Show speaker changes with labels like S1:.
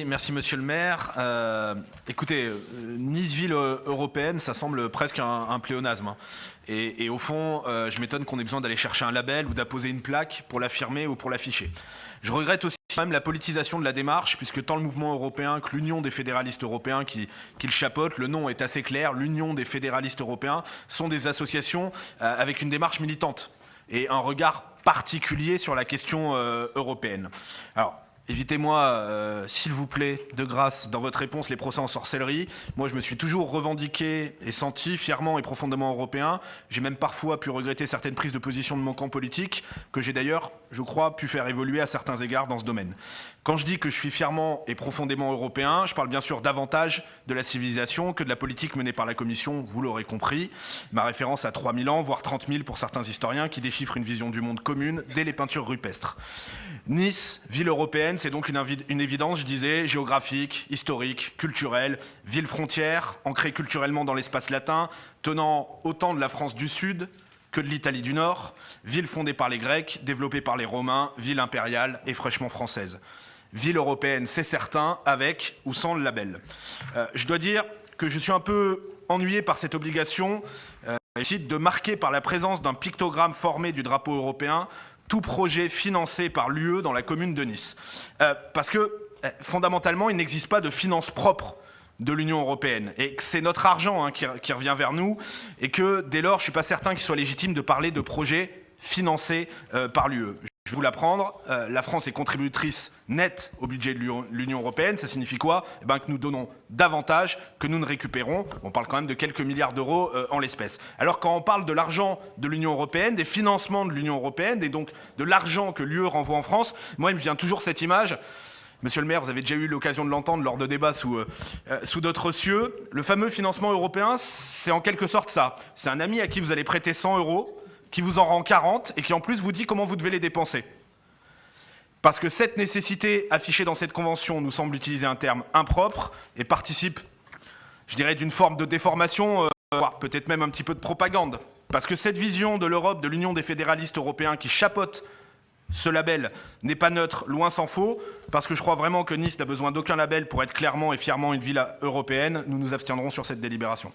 S1: Merci monsieur le maire. Écoutez, Nice ville européenne, ça semble presque un pléonasme. Et au fond, je m'étonne qu'on ait besoin d'aller chercher un label ou d'apposer une plaque pour l'affirmer ou pour l'afficher. Je regrette aussi même la politisation de la démarche, puisque tant le mouvement européen que l'Union des fédéralistes européens qui le chapeautent, le nom est assez clair, l'Union des fédéralistes européens sont des associations avec une démarche militante et un regard particulier sur la question européenne. Alors, évitez-moi, s'il vous plaît, de grâce, dans votre réponse, les procès en sorcellerie. Moi, je me suis toujours revendiqué et senti fièrement et profondément européen. J'ai même parfois pu regretter certaines prises de position de mon camp politique, que j'ai d'ailleurs, je crois, pu faire évoluer à certains égards dans ce domaine. Quand je dis que je suis fièrement et profondément européen, je parle bien sûr davantage de la civilisation que de la politique menée par la Commission, vous l'aurez compris. Ma référence à 3000 ans, voire 30 000 pour certains historiens, qui déchiffrent une vision du monde commune dès les peintures rupestres. Nice, ville européenne, c'est donc une évidence, je disais, géographique, historique, culturelle, ville frontière, ancrée culturellement dans l'espace latin, tenant autant de la France du Sud que de l'Italie du Nord, ville fondée par les Grecs, développée par les Romains, ville impériale et fraîchement française. Ville européenne, c'est certain, avec ou sans le label. Je dois dire que je suis un peu ennuyé par cette obligation de marquer par la présence d'un pictogramme formé du drapeau européen tout projet financé par l'UE dans la commune de Nice. Parce que, fondamentalement, il n'existe pas de finances propres de l'Union européenne. Et que c'est notre argent qui revient vers nous, et que, dès lors, je ne suis pas certain qu'il soit légitime de parler de projets financés par l'UE. Je vais vous l'apprendre, la France est contributrice nette au budget de l'Union européenne. Ça signifie quoi? Que nous donnons davantage que nous ne récupérons. On parle quand même de quelques milliards d'euros en l'espèce. Alors quand on parle de l'argent de l'Union européenne, des financements de l'Union européenne, et donc de l'argent que l'UE renvoie en France, moi il me vient toujours cette image. Monsieur le maire, vous avez déjà eu l'occasion de l'entendre lors de débats sous d'autres cieux. Le fameux financement européen, c'est en quelque sorte ça. C'est un ami à qui vous allez prêter 100 euros, qui vous en rend 40 et qui en plus vous dit comment vous devez les dépenser. Parce que cette nécessité affichée dans cette convention nous semble utiliser un terme impropre et participe, je dirais, d'une forme de déformation, voire peut-être même un petit peu de propagande. Parce que cette vision de l'Europe, de l'Union des fédéralistes européens qui chapeaute ce label n'est pas neutre, loin s'en faut, parce que je crois vraiment que Nice n'a besoin d'aucun label pour être clairement et fièrement une ville européenne. Nous nous abstiendrons sur cette délibération.